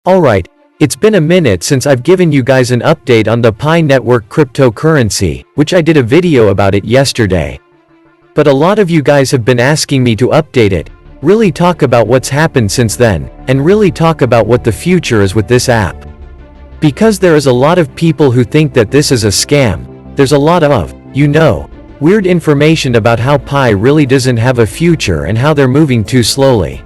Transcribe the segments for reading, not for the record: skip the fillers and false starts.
Alright, it's been a minute since I've given you guys an update on the Pi network cryptocurrency, which I did a video about it yesterday. But a lot of you guys have been asking me to update it, really talk about what's happened since then, and really talk about what the future is with this app. Because there is a lot of people who think that this is a scam, there's a lot of, weird information about how Pi really doesn't have a future and how they're moving too slowly.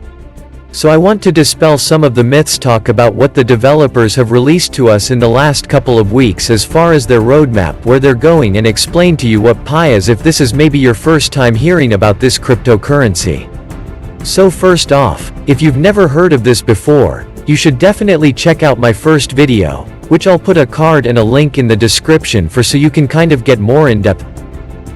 So I want to dispel some of the myths, talk about what the developers have released to us in the last couple of weeks as far as their roadmap, where they're going, and explain to you what Pi is if this is maybe your first time hearing about this cryptocurrency. So first off, if you've never heard of this before, you should definitely check out my first video, which I'll put a card and a link in the description for so you can kind of get more in depth.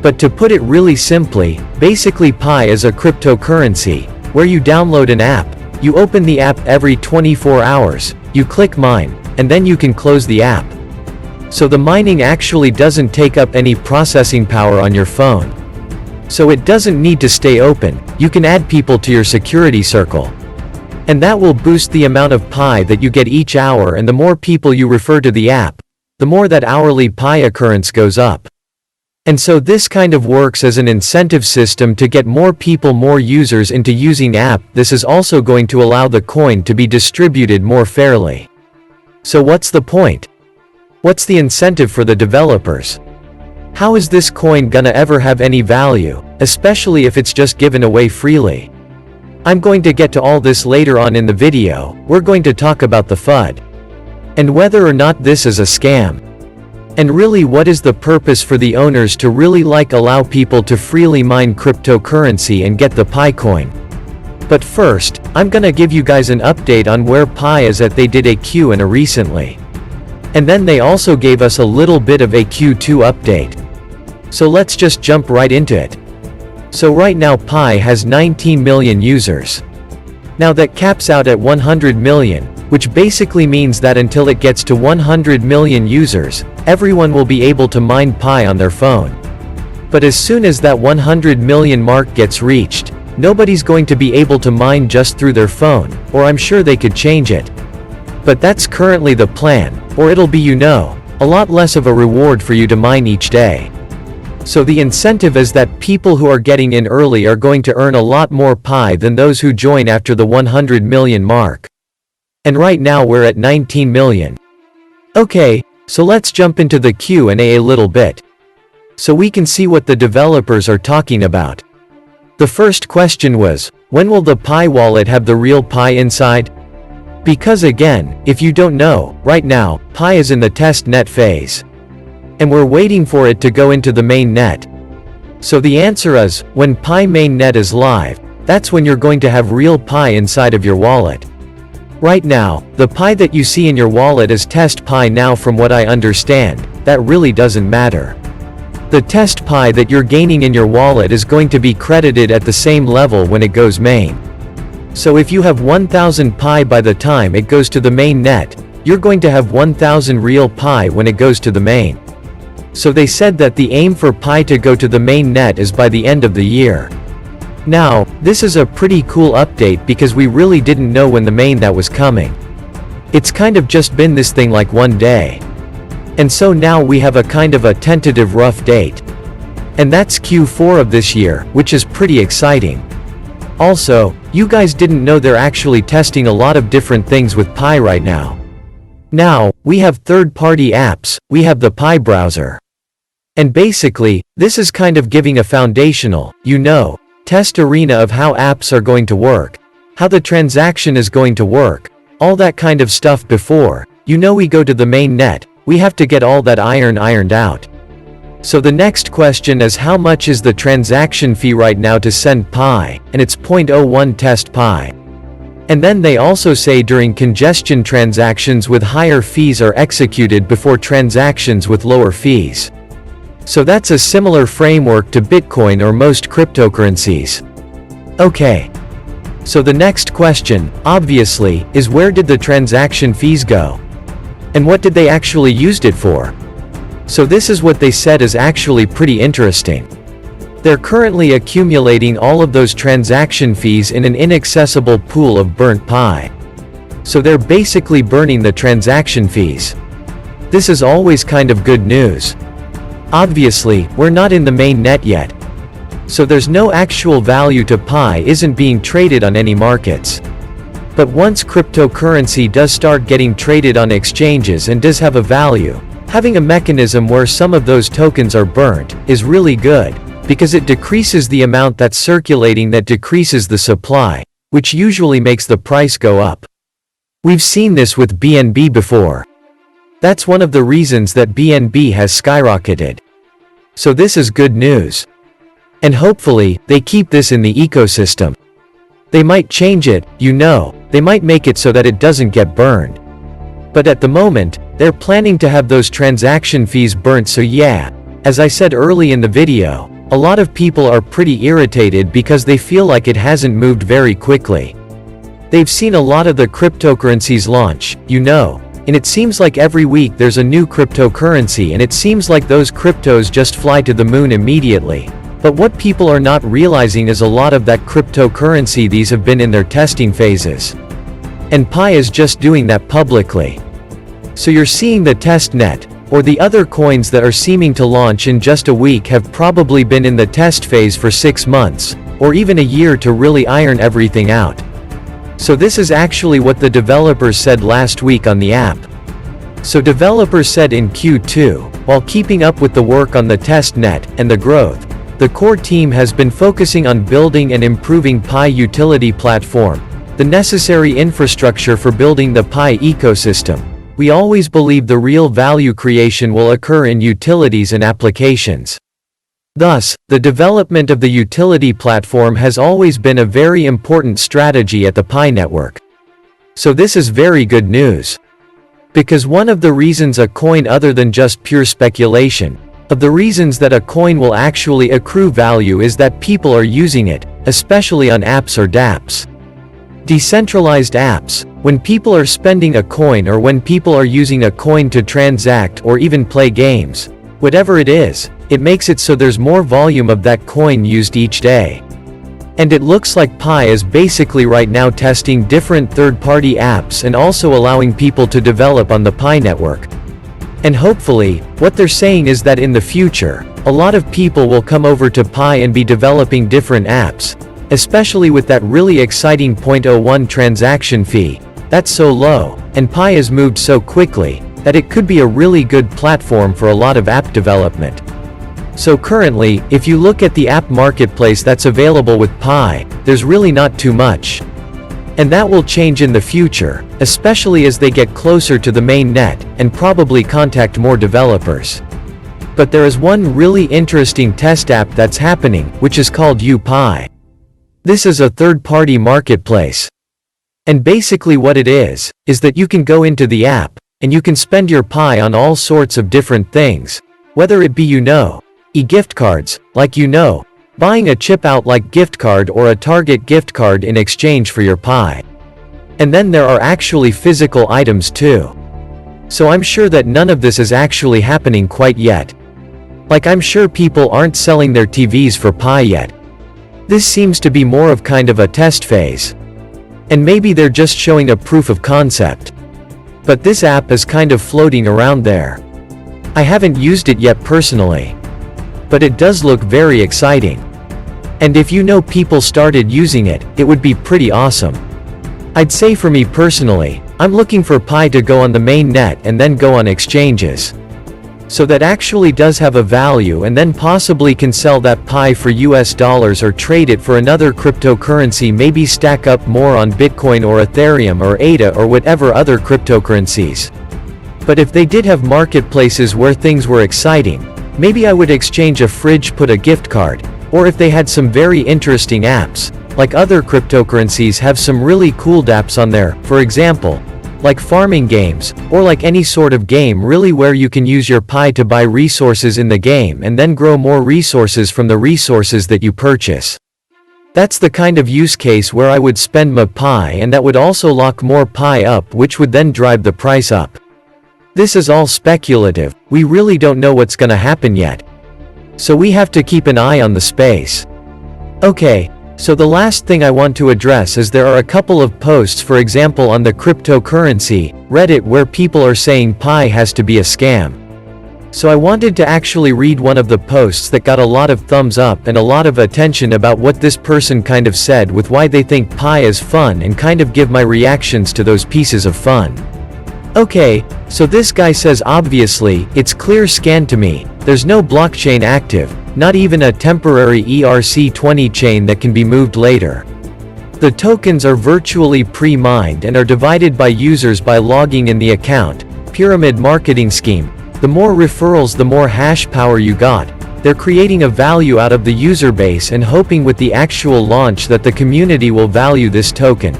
But to put it really simply, basically Pi is a cryptocurrency, where you download an app, you open the app every 24 hours, you click mine, and then you can close the app. So the mining actually doesn't take up any processing power on your phone. So it doesn't need to stay open, you can add people to your security circle. And that will boost the amount of Pi that you get each hour, and the more people you refer to the app, the more that hourly Pi occurrence goes up. And so this kind of works as an incentive system to get more people, more users into using app. This is also going to allow the coin to be distributed more fairly. So what's the point? What's the incentive for the developers? How is this coin gonna ever have any value, especially if it's just given away freely? I'm going to get to all this later on in the video. We're going to talk about the FUD. And whether or not this is a scam. And really, what is the purpose for the owners to really allow people to freely mine cryptocurrency and get the Pi coin? But first, I'm gonna give you guys an update on where Pi is at. They did a Q&A recently. And then they also gave us a little bit of a Q2 update. So let's just jump right into it. So right now Pi has 19 million users. Now that caps out at 100 million, which basically means that until it gets to 100 million users, everyone will be able to mine Pi on their phone. But as soon as that 100 million mark gets reached, nobody's going to be able to mine just through their phone, or I'm sure they could change it. But that's currently the plan, or it'll be a lot less of a reward for you to mine each day. So the incentive is that people who are getting in early are going to earn a lot more Pi than those who join after the 100 million mark. And right now we're at 19 million. Okay, so let's jump into the Q&A a little bit, so we can see what the developers are talking about. The first question was, when will the Pi wallet have the real Pi inside? Because again, if you don't know, right now, Pi is in the test net phase. And we're waiting for it to go into the main net. So the answer is, when Pi mainnet is live, that's when you're going to have real Pi inside of your wallet. Right now, the Pi that you see in your wallet is test Pi. Now from what I understand, that really doesn't matter. The test Pi that you're gaining in your wallet is going to be credited at the same level when it goes main. So if you have 1000 Pi by the time it goes to the main net, you're going to have 1000 real Pi when it goes to the main. So they said that the aim for Pi to go to the main net is by the end of the year. Now, this is a pretty cool update because we really didn't know when the main that was coming. It's kind of just been this thing like one day. And so now we have a kind of a tentative rough date. And that's Q4 of this year, which is pretty exciting. Also, you guys didn't know they're actually testing a lot of different things with Pi right now. Now, we have third-party apps, we have the Pi browser. And basically, this is kind of giving a foundational, test arena of how apps are going to work, how the transaction is going to work, all that kind of stuff before, we go to the main net, we have to get all that ironed out. So the next question is, how much is the transaction fee right now to send Pi, and it's 0.01 test Pi. And then they also say during congestion transactions with higher fees are executed before transactions with lower fees. So that's a similar framework to Bitcoin or most cryptocurrencies. Okay. So the next question, obviously, is where did the transaction fees go? And what did they actually used it for? So this is what they said is actually pretty interesting. They're currently accumulating all of those transaction fees in an inaccessible pool of burnt Pi. So they're basically burning the transaction fees. This is always kind of good news. Obviously, we're not in the main net yet. So there's no actual value to Pi isn't being traded on any markets. But once cryptocurrency does start getting traded on exchanges and does have a value, having a mechanism where some of those tokens are burnt is really good, because it decreases the amount that's circulating, that decreases the supply, which usually makes the price go up. We've seen this with BNB before. That's one of the reasons that BNB has skyrocketed. So this is good news. And hopefully, they keep this in the ecosystem. They might change it, they might make it so that it doesn't get burned. But at the moment, they're planning to have those transaction fees burnt, so yeah, as I said early in the video, a lot of people are pretty irritated because they feel like it hasn't moved very quickly. They've seen a lot of the cryptocurrencies launch, and it seems like every week there's a new cryptocurrency, and it seems like those cryptos just fly to the moon immediately. But what people are not realizing is a lot of that cryptocurrency, these have been in their testing phases. And Pi is just doing that publicly. So you're seeing the test net, or the other coins that are seeming to launch in just a week have probably been in the test phase for 6 months, or even a year to really iron everything out. So this is actually what the developers said last week on the app. So developers said in Q2, while keeping up with the work on the test net and the growth, the core team has been focusing on building and improving Pi utility platform, the necessary infrastructure for building the Pi ecosystem. We always believe the real value creation will occur in utilities and applications. Thus, the development of the utility platform has always been a very important strategy at the Pi network. So this is very good news. Because one of the reasons a coin, other than just pure speculation, of the reasons that a coin will actually accrue value is that people are using it, especially on apps or dApps. Decentralized apps, when people are spending a coin or when people are using a coin to transact or even play games, whatever it is, it makes it so there's more volume of that coin used each day. And it looks like Pi is basically right now testing different third-party apps and also allowing people to develop on the Pi network. And hopefully, what they're saying is that in the future, a lot of people will come over to Pi and be developing different apps, especially with that really exciting 0.01 transaction fee. That's so low, and Pi has moved so quickly, that it could be a really good platform for a lot of app development. So currently, if you look at the app marketplace that's available with Pi, there's really not too much. And that will change in the future, especially as they get closer to the main net, and probably contact more developers. But there is one really interesting test app that's happening, which is called UPi. This is a third-party marketplace. And basically what it is that you can go into the app, and you can spend your Pi on all sorts of different things, whether it be e-gift cards, like buying a chip out like gift card or a Target gift card in exchange for your Pi. And then there are actually physical items too. So I'm sure that none of this is actually happening quite yet. Like I'm sure people aren't selling their TVs for Pi yet. This seems to be more of kind of a test phase. And maybe they're just showing a proof of concept. But this app is kind of floating around there. I haven't used it yet personally. But it does look very exciting. And if people started using it, it would be pretty awesome. I'd say for me personally, I'm looking for Pi to go on the main net and then go on exchanges. So that actually does have a value, and then possibly can sell that Pi for US dollars or trade it for another cryptocurrency, maybe stack up more on Bitcoin or Ethereum or ADA or whatever other cryptocurrencies. But if they did have marketplaces where things were exciting, maybe I would exchange a fridge, put a gift card, or if they had some very interesting apps, like other cryptocurrencies have some really cool dApps on there, for example, like farming games, or like any sort of game really where you can use your Pi to buy resources in the game and then grow more resources from the resources that you purchase. That's the kind of use case where I would spend my Pi, and that would also lock more Pi up, which would then drive the price up. This is all speculative, we really don't know what's gonna happen yet. So we have to keep an eye on the space. Okay, So the last thing I want to address is there are a couple of posts, for example on the cryptocurrency Reddit, where people are saying Pi has to be a scam. So I wanted to actually read one of the posts that got a lot of thumbs up and a lot of attention about what this person kind of said with why they think Pi is fun, and kind of give my reactions to those pieces of fun. Okay, so this guy says obviously, it's clear scan to me, there's no blockchain active, not even a temporary ERC20 chain that can be moved later. The tokens are virtually pre-mined and are divided by users by logging in the account. Pyramid marketing scheme. The more referrals, the more hash power you got. They're creating a value out of the user base and hoping with the actual launch that the community will value this token.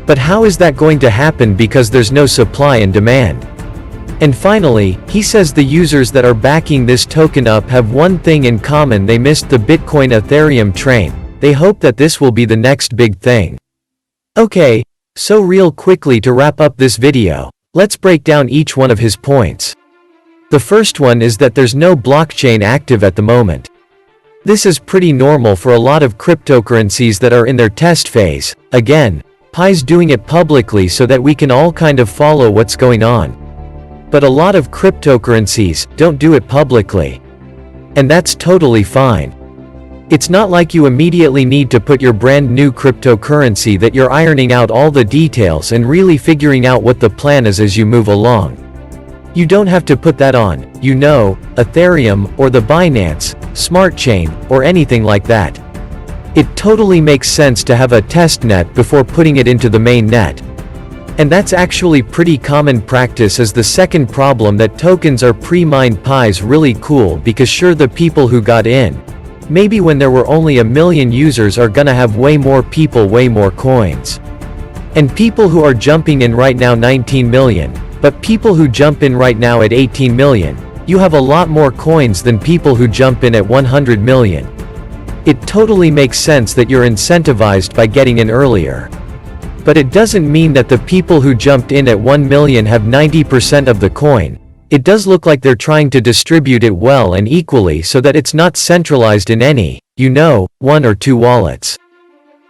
But how is that going to happen, because there's no supply and demand? And finally, he says the users that are backing this token up have one thing in common: they missed the Bitcoin Ethereum train. They hope that this will be the next big thing. Okay, so real quickly to wrap up this video, let's break down each one of his points. The first one is that there's no blockchain active at the moment. This is pretty normal for a lot of cryptocurrencies that are in their test phase. Again, Pi's doing it publicly so that we can all kind of follow what's going on. But a lot of cryptocurrencies don't do it publicly. And that's totally fine. It's not like you immediately need to put your brand new cryptocurrency that you're ironing out all the details and really figuring out what the plan is as you move along. You don't have to put that on, Ethereum, or the Binance Smart Chain, or anything like that. It totally makes sense to have a test net before putting it into the main net. And that's actually pretty common practice. As the second problem, that tokens are pre-mined. Pi's really cool because sure, the people who got in, maybe when there were only 1 million users, are gonna have way more people, way more coins. And people who are jumping in right now 19 million, but people who jump in right now at 18 million, you have a lot more coins than people who jump in at 100 million. It totally makes sense that you're incentivized by getting in earlier. But it doesn't mean that the people who jumped in at 1 million have 90% of the coin. It does look like they're trying to distribute it well and equally so that it's not centralized in any, 1 or 2 wallets.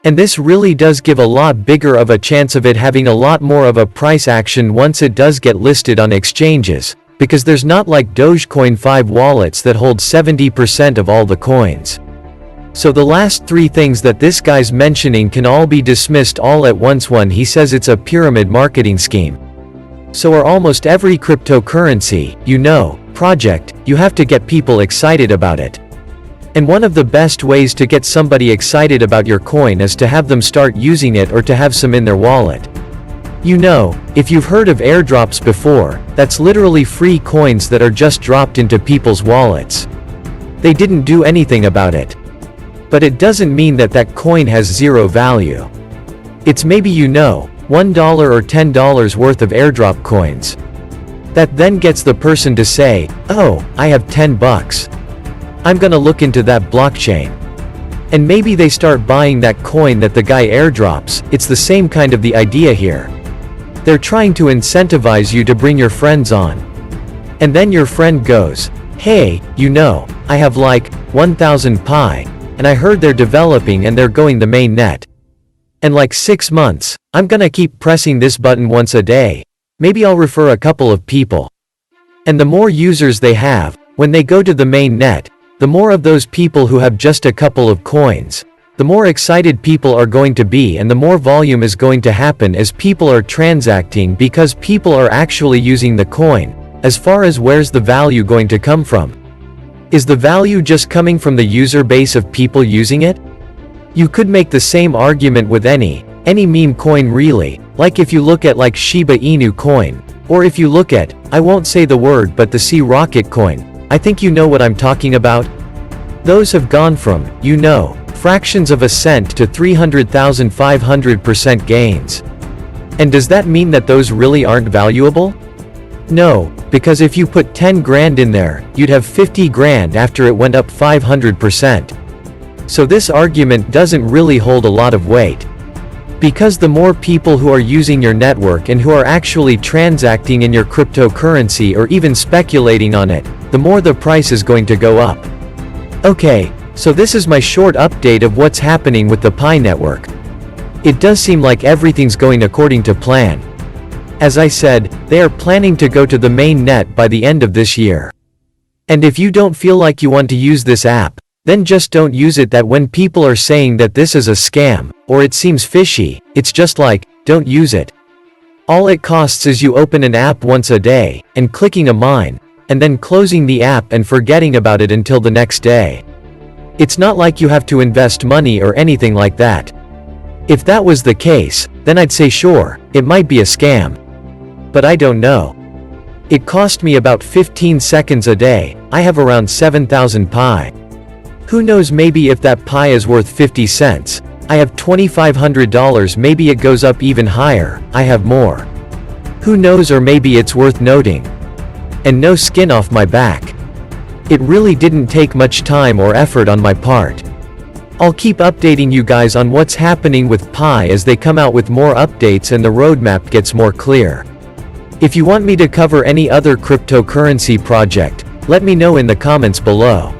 And this really does give a lot bigger of a chance of it having a lot more of a price action once it does get listed on exchanges, because there's not like Dogecoin 5 wallets that hold 70% of all the coins. So the last 3 things that this guy's mentioning can all be dismissed all at once. 1, he says it's a pyramid marketing scheme. So are almost every cryptocurrency, project, you have to get people excited about it. And one of the best ways to get somebody excited about your coin is to have them start using it or to have some in their wallet. If you've heard of airdrops before, that's literally free coins that are just dropped into people's wallets. They didn't do anything about it. But it doesn't mean that that coin has zero value. It's maybe $1 or $10 worth of airdrop coins. That then gets the person to say, oh, I have $10. I'm gonna look into that blockchain. And maybe they start buying that coin that the guy airdrops. It's the same kind of the idea here. They're trying to incentivize you to bring your friends on. And then your friend goes, hey, I have like 1,000 Pi, and I heard they're developing and they're going the main net. And like 6 months, I'm gonna keep pressing this button once a day. Maybe I'll refer a couple of people. And the more users they have, when they go to the main net, the more of those people who have just a couple of coins, the more excited people are going to be, and the more volume is going to happen as people are transacting, because people are actually using the coin. As far as where's the value going to come from? Is the value just coming from the user base of people using it? You could make the same argument with any meme coin really, like if you look at like Shiba Inu coin, or if you look at, I won't say the word, but the Sea Rocket coin. I think you know what I'm talking about. Those have gone from, fractions of a cent to 300,500% gains. And does that mean that those really aren't valuable? No, because if you put 10 grand in there, you'd have 50 grand after it went up 500%. So this argument doesn't really hold a lot of weight. Because the more people who are using your network and who are actually transacting in your cryptocurrency or even speculating on it, the more the price is going to go up. Okay, So this is my short update of what's happening with the Pi network. It does seem like everything's going according to plan. As I said, they are planning to go to the main net by the end of this year. And if you don't feel like you want to use this app, then just don't use it. That when people are saying that this is a scam, or it seems fishy, it's just like, don't use it. All it costs is you open an app once a day, and clicking a mine, and then closing the app and forgetting about it until the next day. It's not like you have to invest money or anything like that. If that was the case, then I'd say sure, it might be a scam. But I don't know. It cost me about 15 seconds a day. I have around 7,000 Pi. Who knows, maybe if that Pi is worth 50 cents, I have $2,500, maybe it goes up even higher, I have more. Who knows, or maybe it's worth noting. And no skin off my back. It really didn't take much time or effort on my part. I'll keep updating you guys on what's happening with Pi as they come out with more updates and the roadmap gets more clear. If you want me to cover any other cryptocurrency project, let me know in the comments below.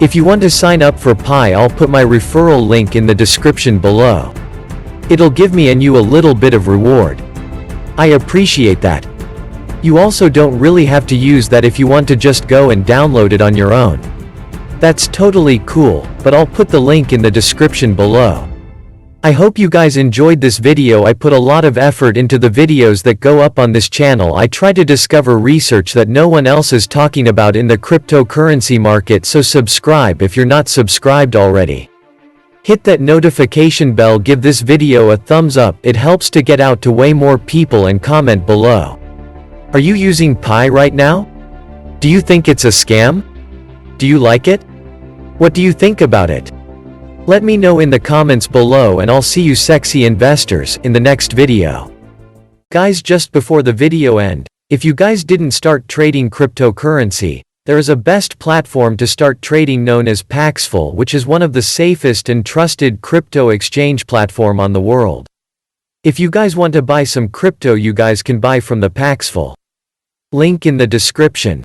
If you want to sign up for Pi, I'll put my referral link in the description below. It'll give me and you a little bit of reward. I appreciate that. You also don't really have to use that if you want to just go and download it on your own. That's totally cool, but I'll put the link in the description below. I hope you guys enjoyed this video. I put a lot of effort into the videos that go up on this channel. I try to discover research that no one else is talking about in the cryptocurrency market, so subscribe if you're not subscribed already. Hit that notification bell, give this video a thumbs up, it helps to get out to way more people, and comment below. Are you using Pi right now? Do you think it's a scam? Do you like it? What do you think about it? Let me know in the comments below, and I'll see you sexy investors in the next video. Guys, just before the video end, if you guys didn't start trading cryptocurrency, there is a best platform to start trading known as Paxful, which is one of the safest and trusted crypto exchange platform on the world. If you guys want to buy some crypto, you guys can buy from the Paxful. Link in the description.